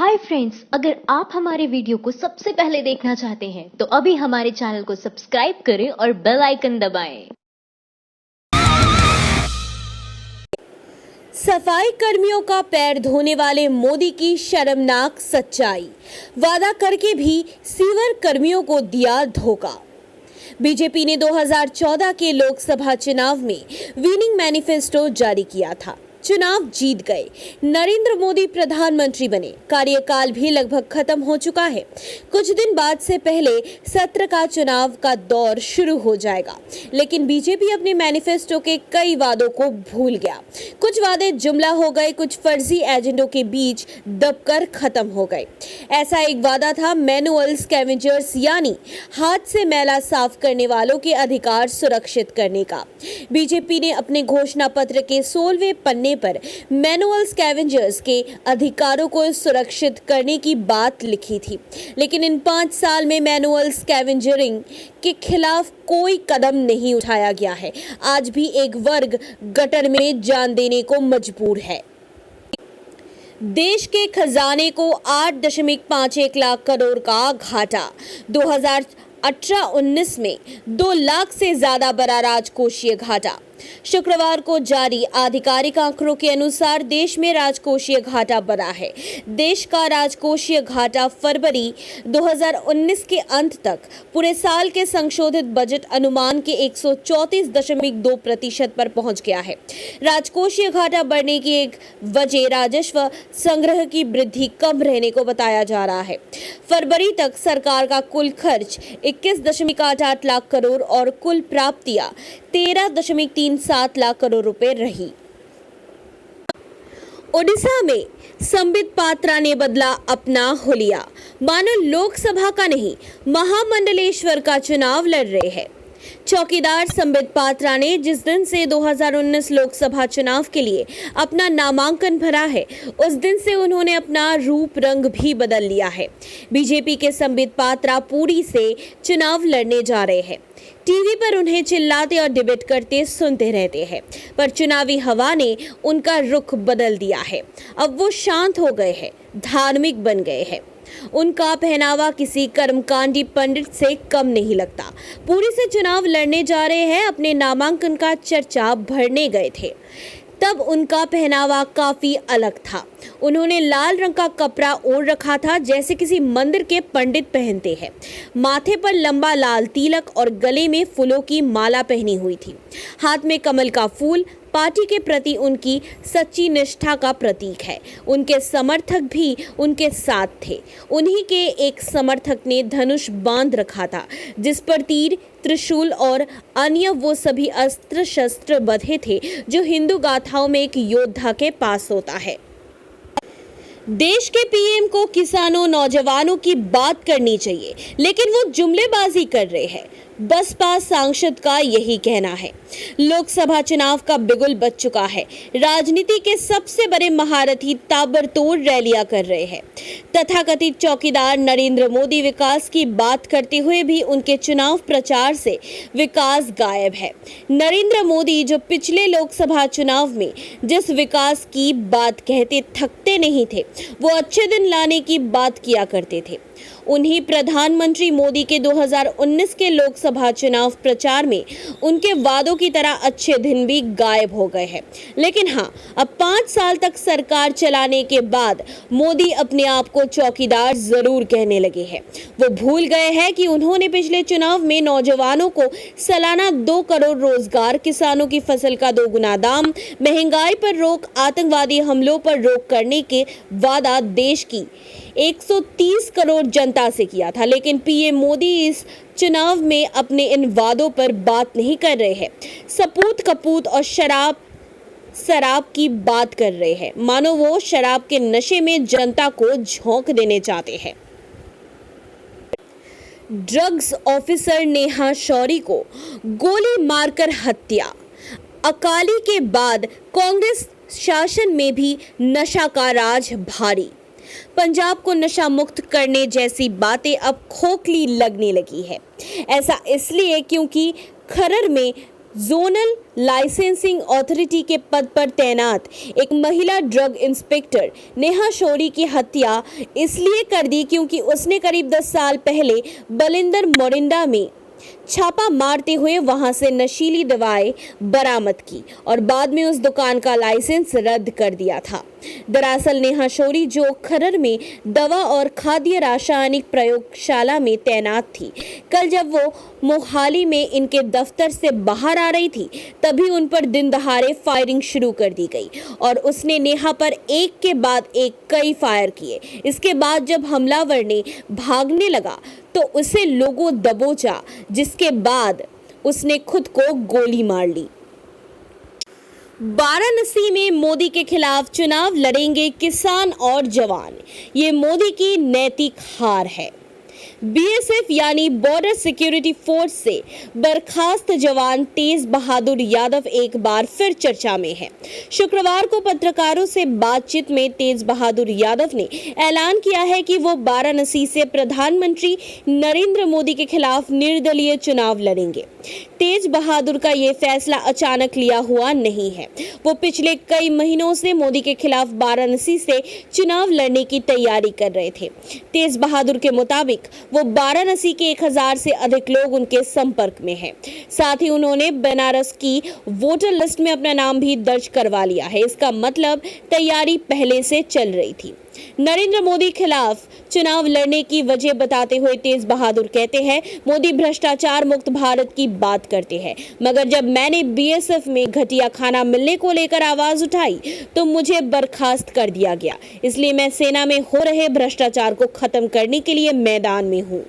Hi friends, अगर आप हमारे वीडियो को सबसे पहले देखना चाहते हैं तो अभी हमारे चैनल को सब्सक्राइब करें और बेल आइकन दबाएं। सफाई कर्मियों का पैर धोने वाले मोदी की शर्मनाक सच्चाई। वादा करके भी सीवर कर्मियों को दिया धोखा। बीजेपी ने 2014 के लोकसभा चुनाव में विनिंग मैनिफेस्टो जारी किया था। चुनाव जीत गए, नरेंद्र मोदी प्रधानमंत्री बने, कार्यकाल भी लगभग खत्म हो चुका है। कुछ दिन बाद से पहले सत्र का चुनाव का दौर शुरू हो जाएगा, लेकिन बीजेपी अपने मैनिफेस्टो के कई वादों को भूल गया। कुछ वादे जुमला हो गए, कुछ फर्जी एजेंडों के बीच दबकर खत्म हो गए। ऐसा एक वादा था मैनुअल स्कैवेंजर्स यानी हाथ से मैला साफ करने वालों के अधिकार सुरक्षित करने का। बीजेपी ने अपने घोषणा पत्र के 16वें पन्ने पर मैनुअल स्कैवेंजर्स के अधिकारों को सुरक्षित करने की बात लिखी थी, लेकिन इन 5 साल में मैनुअल स्कैवेंजरिंग के खिलाफ कोई कदम नहीं उठाया गया है। आज भी एक वर्ग गटर में जान देने को मजबूर है। देश के खजाने को 8.51 लाख करोड़ का घाटा। 2018-19 में 2 लाख से ज्यादा बड़ा राजकोषीय घाटा। शुक्रवार को जारी आधिकारिक आंकड़ों के अनुसार देश में राजकोषीय घाटा बढ़ा है। देश का राजकोषीय घाटा फरवरी 2019 के अंत तक पूरे साल के संशोधित बजट अनुमान के 134.2% पर पहुंच गया है। राजकोषीय घाटा बढ़ने की एक वजह राजस्व संग्रह की वृद्धि कम रहने को बताया जा रहा है। फरवरी तक सरकार का कुल खर्च 21.88 लाख करोड़ और कुल प्राप्तियां 13.37 लाख करोड़ रुपए रही। ओडिशा में संबित पात्रा ने बदला अपना हुलिया। मानो लोकसभा का नहीं, महामंडलेश्वर का चुनाव लड़ रहे हैं। चौकीदार संबित पात्रा ने जिस दिन से 2019 लोकसभा चुनाव के लिए अपना नामांकन भरा है, उस दिन से उन्होंने अपना रूप रंग भी बदल लिया है। बीजेपी के संबित पात्रा पुरी से चुनाव लड़ने जा रहे हैं। टीवी पर उन्हें चिल्लाते और डिबेट करते सुनते रहते हैं, पर चुनावी हवा ने उनका रुख बदल दिया है। अब वो शांत हो गए हैं, धार्मिक बन गए हैं। उनका पहनावा किसी कर्मकांडी पंडित से कम नहीं लगता। पुरी से चुनाव लड़ने जा रहे हैं। अपने नामांकन का चर्चा भरने गए थे, तब उनका पहनावा काफी अलग था। उन्होंने लाल रंग का कपड़ा ओढ़ रखा था, जैसे किसी मंदिर के पंडित पहनते हैं। माथे पर लंबा लाल तिलक और गले में फूलों की माला पहनी हुई थी। हाथ में कमल का फूल पार्टी के प्रति उनकी सच्ची निष्ठा का प्रतीक है। उनके समर्थक भी उनके साथ थे। उन्हीं के एक समर्थक ने धनुष बांध रखा था, जिस पर तीर, त्रिशूल और अन्य वो सभी अस्त्र शस्त्र बंधे थे जो हिंदू गाथाओं में एक योद्धा के पास होता है। देश के पीएम को किसानों, नौजवानों की बात करनी चाहिए, लेकिन वो जुमलेबाजी कर रहे हैं। बसपा सांसद का यही कहना है। लोकसभा चुनाव का बिगुल बज चुका है। राजनीति के सबसे बड़े महारथी ताबड़तोड़ रैलियां कर रहे हैं। तथाकथित चौकीदार नरेंद्र मोदी विकास की बात करते हुए भी उनके चुनाव प्रचार से विकास गायब है। नरेंद्र मोदी जो पिछले लोकसभा चुनाव में जिस विकास की बात कहते थकते नहीं थे, वो अच्छे दिन लाने की बात किया करते थे। उन्हीं प्रधानमंत्री मोदी के 2019 के लोकसभा चुनाव प्रचार में उनके वादों की तरह अच्छे दिन भी गायब हो गए हैं। लेकिन हाँ, अब 5 साल तक सरकार चलाने के बाद मोदी अपने आप को चौकीदार जरूर कहने लगे हैं। वो भूल गए हैं कि उन्होंने पिछले चुनाव में नौजवानों को सालाना 2 करोड़ रोजगार, किसानों की फसल का 2 गुना दाम, महंगाई पर रोक, आतंकवादी हमलों पर रोक करने के वादा देश की 130 करोड़ जनता से किया था। लेकिन पीएम मोदी इस चुनाव में अपने इन वादों पर बात नहीं कर रहे हैं। सपूत कपूत और शराब की बात कर रहे हैं, मानो वो शराब के नशे में जनता को झोंक देने चाहते हैं। ड्रग्स ऑफिसर नेहा शौरी को गोली मारकर हत्या। अकाली के बाद कांग्रेस शासन में भी नशा का राज भारी। पंजाब को नशा मुक्त करने जैसी बातें अब खोखली लगने लगी है। ऐसा इसलिए क्योंकि खरर में जोनल लाइसेंसिंग अथॉरिटी के पद पर तैनात एक महिला ड्रग इंस्पेक्टर नेहा शौरी की हत्या इसलिए कर दी क्योंकि उसने करीब 10 साल पहले बलिंदर मोरिंडा में छापा मारते हुए वहां से नशीली दवाएं बरामद की और बाद में उस दुकान का लाइसेंस रद्द कर दिया था। दरअसल नेहा शौरी जो खरर में दवा और खाद्य रासायनिक प्रयोगशाला में तैनात थी, कल जब वो मोहाली में इनके दफ्तर से बाहर आ रही थी तभी उन पर दिन दहाड़े फायरिंग शुरू कर दी गई और उसने नेहा पर एक के बाद एक कई फायर किए। इसके बाद जब हमलावर ने भागने लगा तो उसे लोगों दबोचा, जिसके बाद उसने खुद को गोली मार ली। वाराणसी में मोदी के खिलाफ चुनाव लड़ेंगे किसान और जवान, ये मोदी की नैतिक हार है। बीएसएफ यानी बॉर्डर सिक्योरिटी फोर्स से बर्खास्त जवान तेज बहादुर यादव एक बार फिर चर्चा में है। शुक्रवार को पत्रकारों से बातचीत में तेज बहादुर यादव ने ऐलान किया है कि वो वाराणसी से प्रधानमंत्री नरेंद्र मोदी के खिलाफ निर्दलीय चुनाव लड़ेंगे। तेज बहादुर का ये फैसला अचानक लिया हुआ नहीं है। वो पिछले कई महीनों से मोदी के खिलाफ वाराणसी से चुनाव लड़ने की तैयारी कर रहे थे। तेज बहादुर के मुताबिक वो वाराणसी के 1000 से अधिक लोग उनके संपर्क में हैं। साथ ही उन्होंने बनारस की वोटर लिस्ट में अपना नाम भी दर्ज करवा लिया है। इसका मतलब तैयारी पहले से चल रही थी। नरेंद्र मोदी खिलाफ चुनाव लड़ने की वजह बताते हुए तेज बहादुर कहते हैं, मोदी भ्रष्टाचार मुक्त भारत की बात करते हैं, मगर जब मैंने बीएसएफ में घटिया खाना मिलने को लेकर आवाज उठाई तो मुझे बर्खास्त कर दिया गया। इसलिए मैं सेना में हो रहे भ्रष्टाचार को खत्म करने के लिए मैदान में हूँ।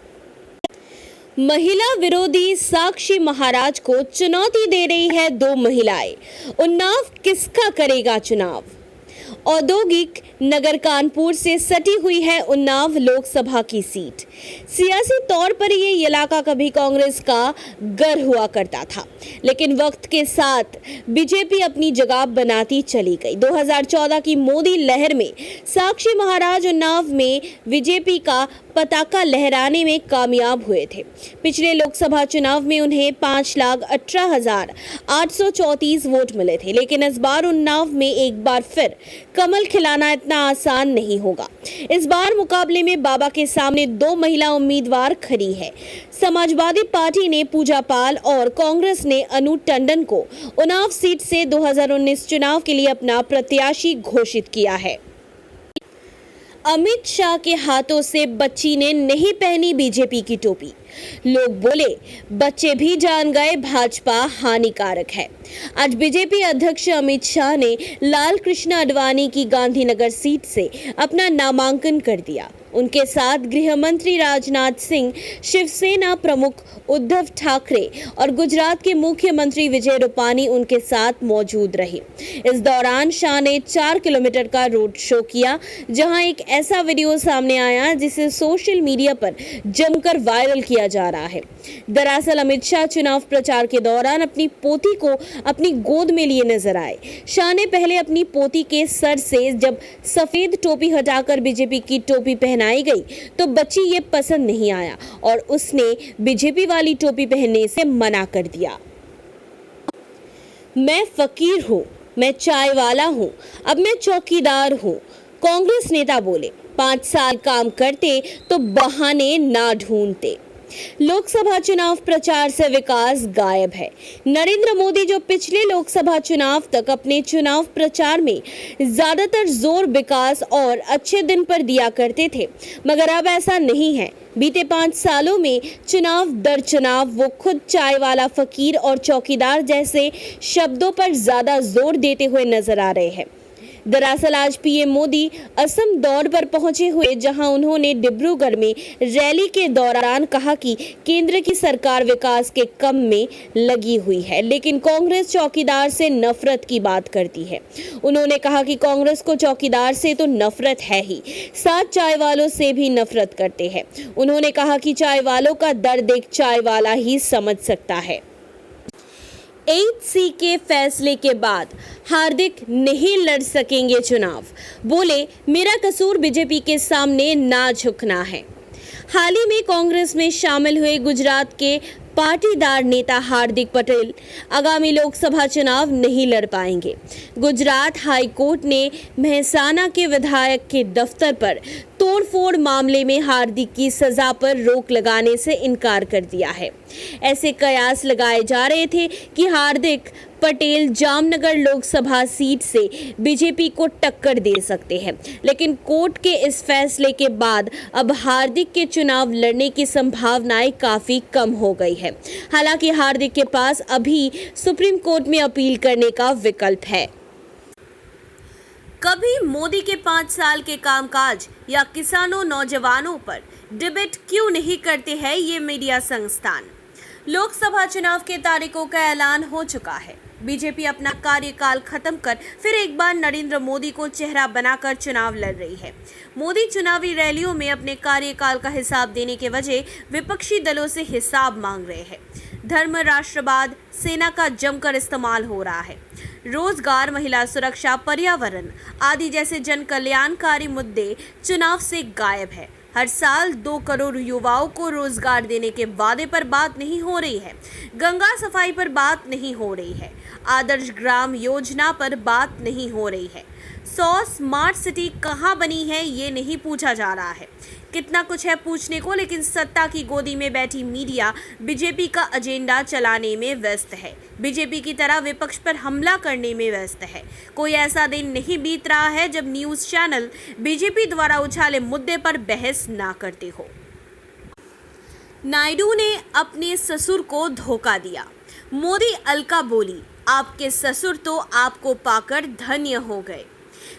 महिला विरोधी साक्षी महाराज को चुनौती दे रही है 2 महिलाएं। उन्नाव किसका करेगा चुनाव? औद्योगिक नगर कानपुर से सटी हुई है उन्नाव लोकसभा की सीट। सियासी तौर पर ये इलाका कभी कांग्रेस का गढ़ हुआ करता था, लेकिन वक्त के साथ बीजेपी अपनी जगह बनाती चली गई। 2014 की मोदी लहर में साक्षी महाराज उन्नाव में बीजेपी का पताका लहराने में कामयाब हुए थे। पिछले लोकसभा चुनाव में उन्हें 5,18,834 वोट मिले थे, लेकिन इस बार उन्नाव में एक बार फिर कमल खिलाना इतना आसान नहीं होगा। इस बार मुकाबले में बाबा के सामने 2 महिला उम्मीदवार खड़ी है। समाजवादी पार्टी ने पूजा पाल और कांग्रेस ने अनु टंडन को उन्नाव सीट से 2019 चुनाव के लिए अपना प्रत्याशी घोषित किया है। अमित शाह के हाथों से बच्ची ने नहीं पहनी बीजेपी की टोपी। लोग बोले, बच्चे भी जान गए भाजपा हानिकारक है। आज बीजेपी अध्यक्ष अमित शाह ने लाल कृष्ण आडवाणी की गांधीनगर सीट से अपना नामांकन कर दिया। उनके साथ गृह मंत्री राजनाथ सिंह, शिवसेना प्रमुख उद्धव ठाकरे और गुजरात के मुख्यमंत्री विजय रूपानी उनके साथ मौजूद रहे। इस दौरान शाह ने 4 किलोमीटर का रोड शो किया, जहां एक ऐसा वीडियो सामने आया जिसे सोशल मीडिया पर जमकर वायरल किया जा रहा है। दरअसल अमित शाह चुनाव प्रचार के दौरान अपनी पोती को अपनी गोद में लिए नजर आए। शाह ने पहले अपनी पोती के सर से जब सफेद टोपी हटाकर बीजेपी की टोपी पहनाई गई तो बच्ची ये पसंद नहीं आया और उसने बीजेपी वाली टोपी पहनने से मना कर दिया। मैं फकीर हूँ, मैं चाय वाला हूँ, अब मैं चौकीदार हूँ, कांग्रेस नेता बोले। 5 साल काम करते तो बहाने ना ढूंढते। लोकसभा चुनाव प्रचार से विकास गायब है। नरेंद्र मोदी जो पिछले लोकसभा चुनाव तक अपने चुनाव प्रचार में ज्यादातर जोर विकास और अच्छे दिन पर दिया करते थे, मगर अब ऐसा नहीं है। बीते 5 सालों में चुनाव दर चुनाव वो खुद चाय वाला फकीर और चौकीदार जैसे शब्दों पर ज्यादा जोर देते हुए नजर आ रहे हैं। दरअसल आज पीएम मोदी असम दौरे पर पहुंचे हुए, जहां उन्होंने डिब्रूगढ़ में रैली के दौरान कहा कि केंद्र की सरकार विकास के काम में लगी हुई है, लेकिन कांग्रेस चौकीदार से नफरत की बात करती है। उन्होंने कहा कि कांग्रेस को चौकीदार से तो नफरत है ही, साथ चाय वालों से भी नफरत करते हैं। उन्होंने कहा कि चाय वालों का दर्द एक चाय वाला ही समझ सकता है। 8C के फैसले के बाद हार्दिक नहीं लड़ सकेंगे चुनाव, बोले मेरा कसूर बीजेपी के सामने ना झुकना है। हाल ही में कांग्रेस में शामिल हुए गुजरात के पाटीदार नेता हार्दिक पटेल आगामी लोकसभा चुनाव नहीं लड़ पाएंगे। गुजरात हाई कोर्ट ने मेहसाना के विधायक के दफ्तर पर तोड़फोड़ मामले में हार्दिक की सजा पर रोक लगाने से इनकार कर दिया है। ऐसे कयास लगाए जा रहे थे कि हार्दिक पटेल जामनगर लोकसभा सीट से बीजेपी को टक्कर दे सकते हैं, लेकिन कोर्ट के इस फैसले के बाद अब हार्दिक के चुनाव लड़ने की संभावनाएं काफी कम हो गई है। हालांकि हार्दिक के पास अभी सुप्रीम कोर्ट में अपील करने का विकल्प है। कभी मोदी के 5 साल के कामकाज या किसानों नौजवानों पर डिबेट क्यों नहीं करते हैं ये मीडिया संस्थान। लोकसभा चुनाव के तारीखों का ऐलान हो चुका है। बीजेपी अपना कार्यकाल खत्म कर फिर एक बार नरेंद्र मोदी को चेहरा बनाकर चुनाव लड़ रही है। मोदी चुनावी रैलियों में अपने कार्यकाल का हिसाब देने के वजह विपक्षी दलों से हिसाब मांग रहे हैं। धर्म, राष्ट्रवाद, सेना का जमकर इस्तेमाल हो रहा है। रोजगार, महिला सुरक्षा, पर्यावरण आदि जैसे जन कल्याणकारी मुद्दे चुनाव से गायब है। हर साल 2 करोड़ युवाओं को रोजगार देने के वादे पर बात नहीं हो रही है। गंगा सफाई पर बात नहीं हो रही है। आदर्श ग्राम योजना पर बात नहीं हो रही है। 100 स्मार्ट सिटी कहाँ बनी है ये नहीं पूछा जा रहा है। कितना कुछ है पूछने को, लेकिन सत्ता की गोदी में बैठी मीडिया बीजेपी का एजेंडा चलाने में व्यस्त है। बीजेपी की तरह विपक्ष पर हमला करने में व्यस्त है। कोई ऐसा दिन नहीं बीत रहा है जब न्यूज़ चैनल बीजेपी द्वारा उछाले मुद्दे पर बहस ना करते हो। नायडू ने अपने ससुर को धोखा दिया। मोदी अलका बोली, आपके ससुर तो आपको पाकर धन्य हो गए।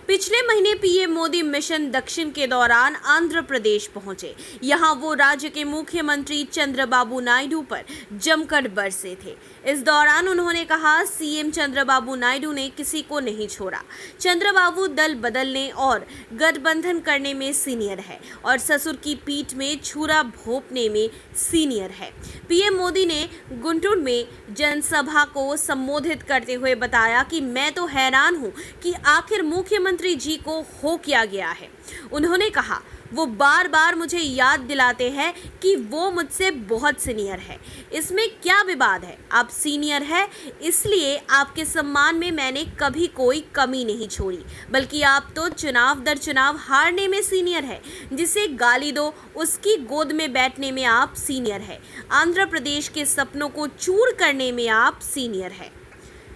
पिछले महीने पीएम मोदी मिशन दक्षिण के दौरान आंध्र प्रदेश पहुंचे। यहां वो राज्य के मुख्यमंत्री चंद्रबाबू नायडू पर जमकर बरसे थे। इस दौरान उन्होंने कहा, सीएम चंद्रबाबू नायडू ने किसी को नहीं छोड़ा। चंद्रबाबू दल बदलने और गठबंधन करने में सीनियर है और ससुर की पीठ में छुरा भोंपने में सीनियर है। पीएम मोदी ने गुंटूर में जनसभा को संबोधित करते हुए बताया कि मैं तो हैरान हूं कि आखिर मुख्यमंत्री जी को हो क्या गया है। उन्होंने कहा, वो बार बार मुझे याद दिलाते हैं कि वो मुझसे बहुत सीनियर है। इसमें क्या विवाद है? आप सीनियर है, इसलिए आपके सम्मान में मैंने कभी कोई कमी नहीं छोड़ी, बल्कि आप तो चुनाव दर चुनाव हारने में सीनियर है। जिसे गाली दो उसकी गोद में बैठने में आप सीनियर है। आंध्र प्रदेश के सपनों को चूर करने में आप सीनियर है।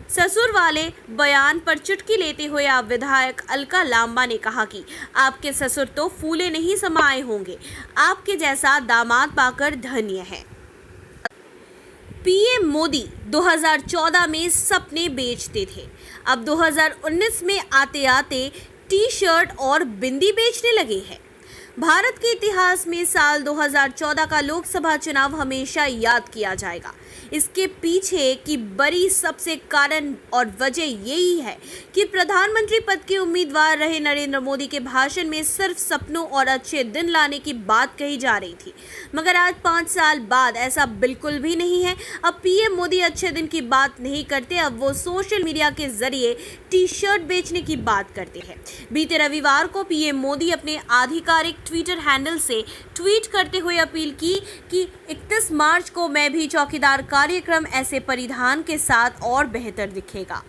ससुर वाले बयान पर चुटकी लेते हुए आप विधायक अलका लांबा ने कहा कि आपके ससुर तो फूले नहीं समाये होंगे, आपके जैसा दामाद पाकर धन्य है। पीएम मोदी 2014 में सपने बेचते थे, अब 2019 में आते आते टी शर्ट और बिंदी बेचने लगे हैं। भारत के इतिहास में साल 2014 का लोकसभा चुनाव हमेशा याद किया जाएगा। इसके पीछे की बड़ी सबसे कारण और वजह यही है कि प्रधानमंत्री पद के उम्मीदवार रहे नरेंद्र मोदी के भाषण में सिर्फ सपनों और अच्छे दिन लाने की बात कही जा रही थी, मगर आज 5 साल बाद ऐसा बिल्कुल भी नहीं है। अब पीएम मोदी अच्छे दिन की बात नहीं करते, अब वो सोशल मीडिया के जरिए टी शर्ट बेचने की बात करते हैं। बीते रविवार को पीएम मोदी अपने आधिकारिक ट्विटर हैंडल से ट्वीट करते हुए अपील की कि 31 मार्च को मैं भी चौकीदार कार्यक्रम ऐसे परिधान के साथ और बेहतर दिखेगा।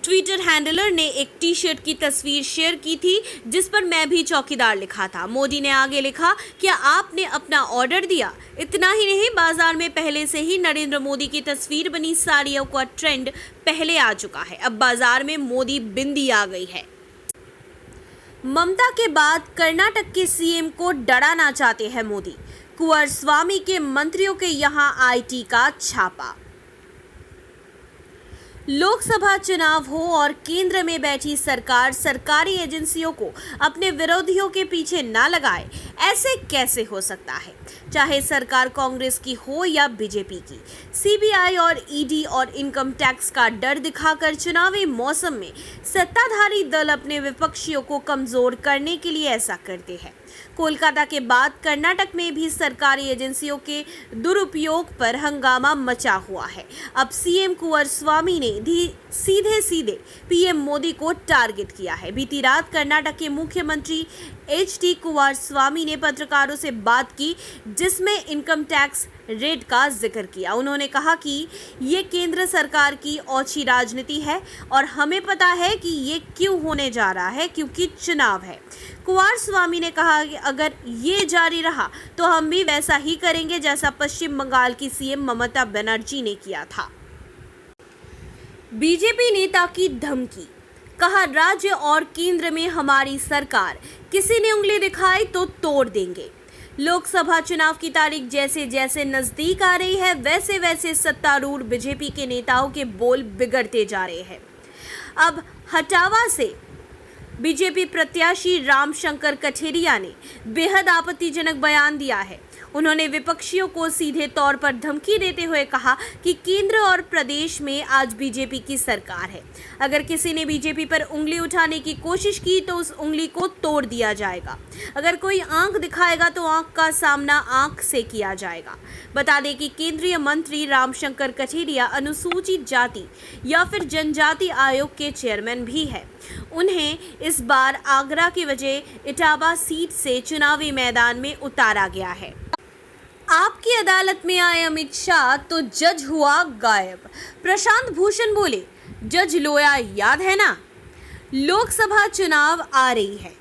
ट्विटर हैंडलर ने एक टी शर्ट की तस्वीर शेयर की थी जिस पर मैं भी चौकीदार लिखा था। मोदी ने आगे लिखा, क्या आपने अपना ऑर्डर दिया? इतना ही नहीं, बाजार में पहले से ही नरेंद्र मोदी की तस्वीर बनी साड़ियों का ट्रेंड पहले आ चुका है। अब बाजार में मोदी बिंदी आ गई है। ममता के बाद कर्नाटक के सीएम को डराना चाहते हैं मोदी। कुमारस्वामी के मंत्रियों के यहां आईटी का छापा। लोकसभा चुनाव हो और केंद्र में बैठी सरकार सरकारी एजेंसियों को अपने विरोधियों के पीछे ना लगाए, ऐसे कैसे हो सकता है? चाहे सरकार कांग्रेस की हो या बीजेपी की, सीबीआई और ईडी और इनकम टैक्स का डर दिखाकर चुनावी मौसम में सत्ताधारी दल अपने विपक्षियों को कमजोर करने के लिए ऐसा करते हैं। कोलकाता के बाद कर्नाटक में भी सरकारी एजेंसियों के दुरुपयोग पर हंगामा मचा हुआ है। अब सीएम कुमारस्वामी ने सीधे सीधे पीएम मोदी को टारगेट किया है। बीती रात कर्नाटक के मुख्यमंत्री एच.डी. कुमारस्वामी ने पत्रकारों से बात की, जिसमें इनकम टैक्स रेट का जिक्र किया। उन्होंने कहा कि ये केंद्र सरकार की ओछी राजनीति है और हमें पता है कि ये क्यों होने जा रहा है, क्योंकि चुनाव है। कुमारस्वामी ने कहा कि अगर ये जारी रहा तो हम भी वैसा ही करेंगे जैसा पश्चिम बंगाल की सीएम ममता बनर्जी ने किया था। बीजेपी नेता की धमकी, कहा राज्य और केंद्र में हमारी सरकार, किसी ने उंगली दिखाई तो तोड़ देंगे। लोकसभा चुनाव की तारीख जैसे जैसे नजदीक आ रही है, वैसे वैसे सत्तारूढ़ बीजेपी के नेताओं के बोल बिगड़ते जा रहे हैं। अब हटावा से बीजेपी प्रत्याशी रामशंकर कठेरिया ने बेहद आपत्तिजनक बयान दिया है। उन्होंने विपक्षियों को सीधे तौर पर धमकी देते हुए कहा कि केंद्र और प्रदेश में आज बीजेपी की सरकार है। अगर किसी ने बीजेपी पर उंगली उठाने की कोशिश की तो उस उंगली को तोड़ दिया जाएगा। अगर कोई आंख दिखाएगा तो आंख का सामना आंख से किया जाएगा। बता दें कि केंद्रीय मंत्री रामशंकर कठेरिया अनुसूचित जाति या फिर जनजाति आयोग के चेयरमैन भी है। उन्हें इस बार आगरा की वजह इटावा सीट से चुनावी मैदान में उतारा गया है। आपकी अदालत में आए अमित शाह तो जज हुआ गायब। प्रशांत भूषण बोले, जज लोया याद है ना? लोकसभा चुनाव आ रही है।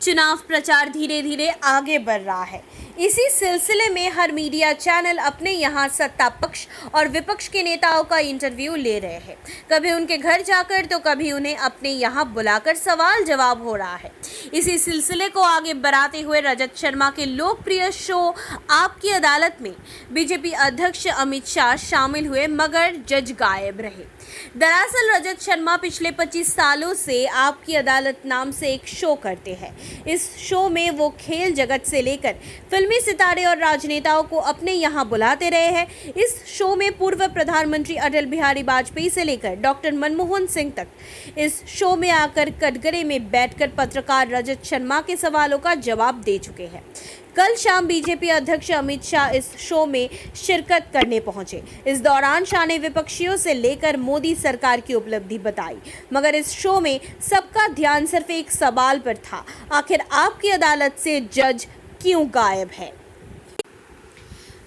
चुनाव प्रचार धीरे धीरे आगे बढ़ रहा है। इसी सिलसिले में हर मीडिया चैनल अपने यहाँ सत्ता पक्ष और विपक्ष के नेताओं का इंटरव्यू ले रहे हैं। कभी उनके घर जाकर तो कभी उन्हें अपने यहाँ बुलाकर सवाल जवाब हो रहा है। इसी सिलसिले को आगे बढ़ाते हुए रजत शर्मा के लोकप्रिय शो आपकी अदालत में बीजेपी अध्यक्ष अमित शाह शामिल हुए, मगर जज गायब रहे। दरअसल रजत शर्मा पिछले 25 सालों से आपकी अदालत नाम से एक शो करते हैं। इस शो में वो खेल जगत से लेकर फिल्मी सितारे और राजनेताओं को अपने यहाँ बुलाते रहे हैं। इस शो में पूर्व प्रधानमंत्री अटल बिहारी वाजपेयी से लेकर डॉक्टर मनमोहन सिंह तक इस शो में आकर कटघरे में बैठकर पत्रकार रजत शर्मा के सवालों का जवाब दे चुके हैं। कल शाम बीजेपी अध्यक्ष अमित शाह इस शो में शिरकत करने पहुंचे। इस दौरान शाह ने विपक्षियों से लेकर मोदी सरकार की उपलब्धि बताई, मगर इस शो में सबका ध्यान सिर्फ एक सवाल पर था, आखिर आपकी अदालत से जज क्यों गायब है?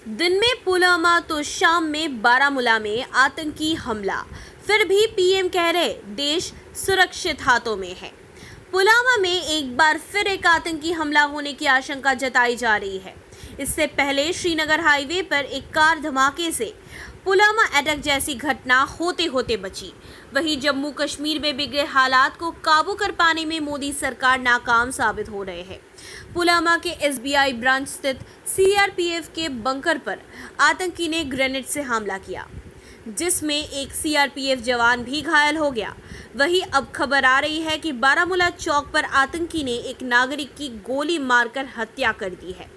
दिन में पुलवामा तो शाम में बारामूला में आतंकी हमला, फिर भी पीएम कह रहे देश सुरक्षित हाथों में है। पुलवामा में एक बार फिर एक आतंकी हमला होने की आशंका जताई जा रही है। इससे पहले श्रीनगर हाईवे पर एक कार धमाके से पुलवामा अटैक जैसी घटना होते होते बची। वहीं जम्मू कश्मीर में बिगड़े हालात को काबू कर पाने में मोदी सरकार नाकाम साबित हो रहे हैं। पुलवामा के एसबीआई ब्रांच स्थित सीआरपीएफ के बंकर पर आतंकी ने ग्रेनेड से हमला किया, जिसमें एक सीआरपीएफ जवान भी घायल हो गया। वहीं अब खबर आ रही है कि बारामूला चौक पर आतंकी ने एक नागरिक की गोली मारकर हत्या कर दी है।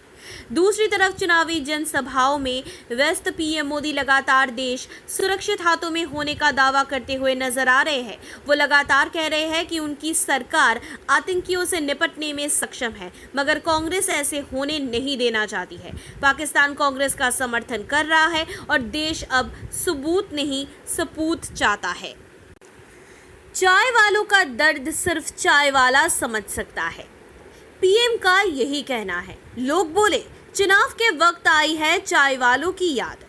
दूसरी तरफ चुनावी जनसभाओं में व्यस्त पीएम मोदी लगातार देश सुरक्षित हाथों में होने का दावा करते हुए नजर आ रहे हैं। वो लगातार कह रहे हैं कि उनकी सरकार आतंकियों से निपटने में सक्षम है, मगर कांग्रेस ऐसे होने नहीं देना चाहती है। पाकिस्तान कांग्रेस का समर्थन कर रहा है और देश अब सबूत नहीं सपूत चाहता है। चाय वालों का दर्द सिर्फ चाय वाला समझ सकता है, पीएम का यही कहना है। लोग बोले, चुनाव के वक्त आई है चाय वालों की याद।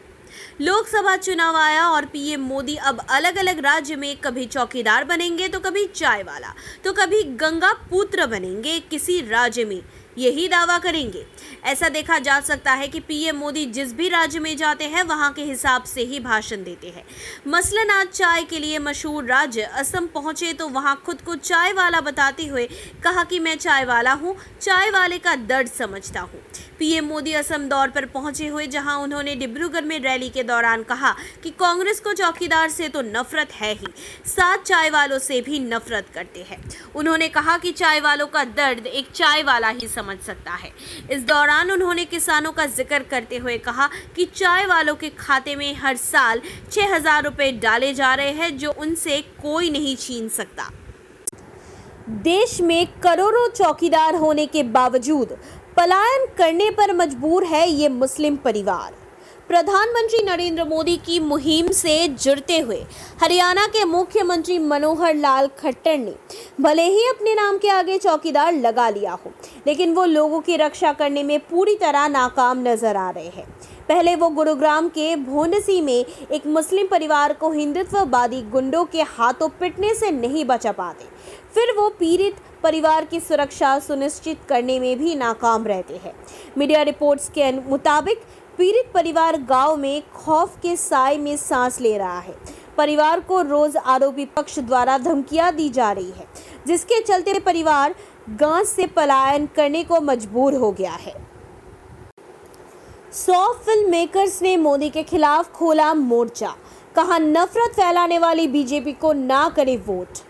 लोकसभा चुनाव आया और पीएम मोदी अब अलग अलग राज्य में कभी चौकीदार बनेंगे तो कभी चाय वाला, तो कभी गंगा पुत्र बनेंगे, किसी राज्य में यही दावा करेंगे। ऐसा देखा जा सकता है कि पीएम मोदी जिस भी राज्य में जाते हैं वहां के हिसाब से ही भाषण देते हैं। मसलन आज चाय के लिए मशहूर राज्य असम पहुंचे तो वहां खुद को चाय वाला बताते हुए कहा कि मैं चाय वाला हूं, चाय वाले का दर्द समझता हूं। पीएम मोदी असम दौर पर पहुंचे हुए, जहां उन्होंने डिब्रूगढ़ में रैली के दौरान कहा कि कांग्रेस को चौकीदार से तो नफरत है ही, साथ चाय वालों से भी नफरत करते हैं। उन्होंने कहा कि चाय वालों का दर्द एक चाय वाला ही समझ सकता है। इस दौरान उन्होंने किसानों का जिक्र करते हुए कहा कि चाय वालों के खाते में हर साल 6,000 रुपए डाले जा रहे हैं, जो उनसे कोई नहीं छीन सकता। देश में करोड़ों चौकीदार होने के बावजूद पलायन करने पर मजबूर है ये मुस्लिम परिवार। प्रधानमंत्री नरेंद्र मोदी की मुहिम से जुड़ते हुए हरियाणा के मुख्यमंत्री मनोहर लाल खट्टर ने भले ही अपने नाम के आगे चौकीदार लगा लिया हो, लेकिन वो लोगों की रक्षा करने में पूरी तरह नाकाम नजर आ रहे हैं। पहले वो गुरुग्राम के भोंडसी में एक मुस्लिम परिवार को हिंदुत्ववादी गुंडों के हाथों पिटने से नहीं बचा पाते, फिर वो पीड़ित परिवार की सुरक्षा सुनिश्चित करने में भी नाकाम रहते हैं। मीडिया रिपोर्ट्स के मुताबिक पीड़ित परिवार गांव में खौफ के साए में सांस ले रहा है। परिवार को रोज आरोपी पक्ष द्वारा धमकियां दी जा रही है, जिसके चलते परिवार गांव से पलायन करने को मजबूर हो गया है। 100 फिल्म मेकर्स ने मोदी के खिलाफ खोला मोर्चा, कहा नफरत फैलाने वाली बीजेपी को ना करे वोट।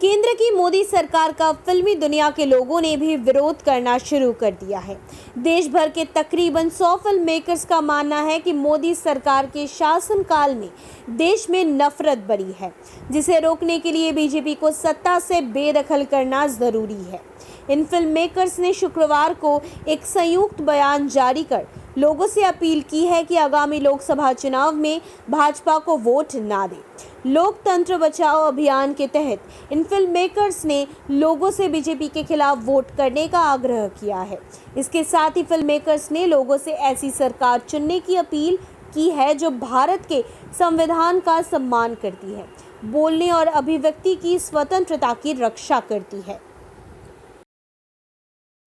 केंद्र की मोदी सरकार का फिल्मी दुनिया के लोगों ने भी विरोध करना शुरू कर दिया है। देश भर के तकरीबन 100 फिल्म मेकर्स का मानना है कि मोदी सरकार के शासनकाल में देश में नफरत बढ़ी है, जिसे रोकने के लिए बीजेपी को सत्ता से बेदखल करना जरूरी है। इन फिल्म मेकर्स ने शुक्रवार को एक संयुक्त बयान जारी कर लोगों से अपील की है कि आगामी लोकसभा चुनाव में भाजपा को वोट ना दें। लोकतंत्र बचाओ अभियान के तहत इन फिल्म मेकर्स ने लोगों से बीजेपी के खिलाफ वोट करने का आग्रह किया है। इसके साथ ही फिल्म मेकर्स ने लोगों से ऐसी सरकार चुनने की अपील की है जो भारत के संविधान का सम्मान करती है, बोलने और अभिव्यक्ति की स्वतंत्रता की रक्षा करती है।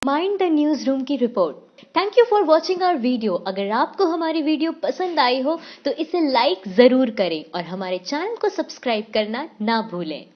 माइंड द न्यूज रूम की रिपोर्ट। Thank you for watching our video. अगर आपको हमारी वीडियो पसंद आई हो तो इसे लाइक जरूर करें और हमारे चैनल को सब्सक्राइब करना ना भूलें।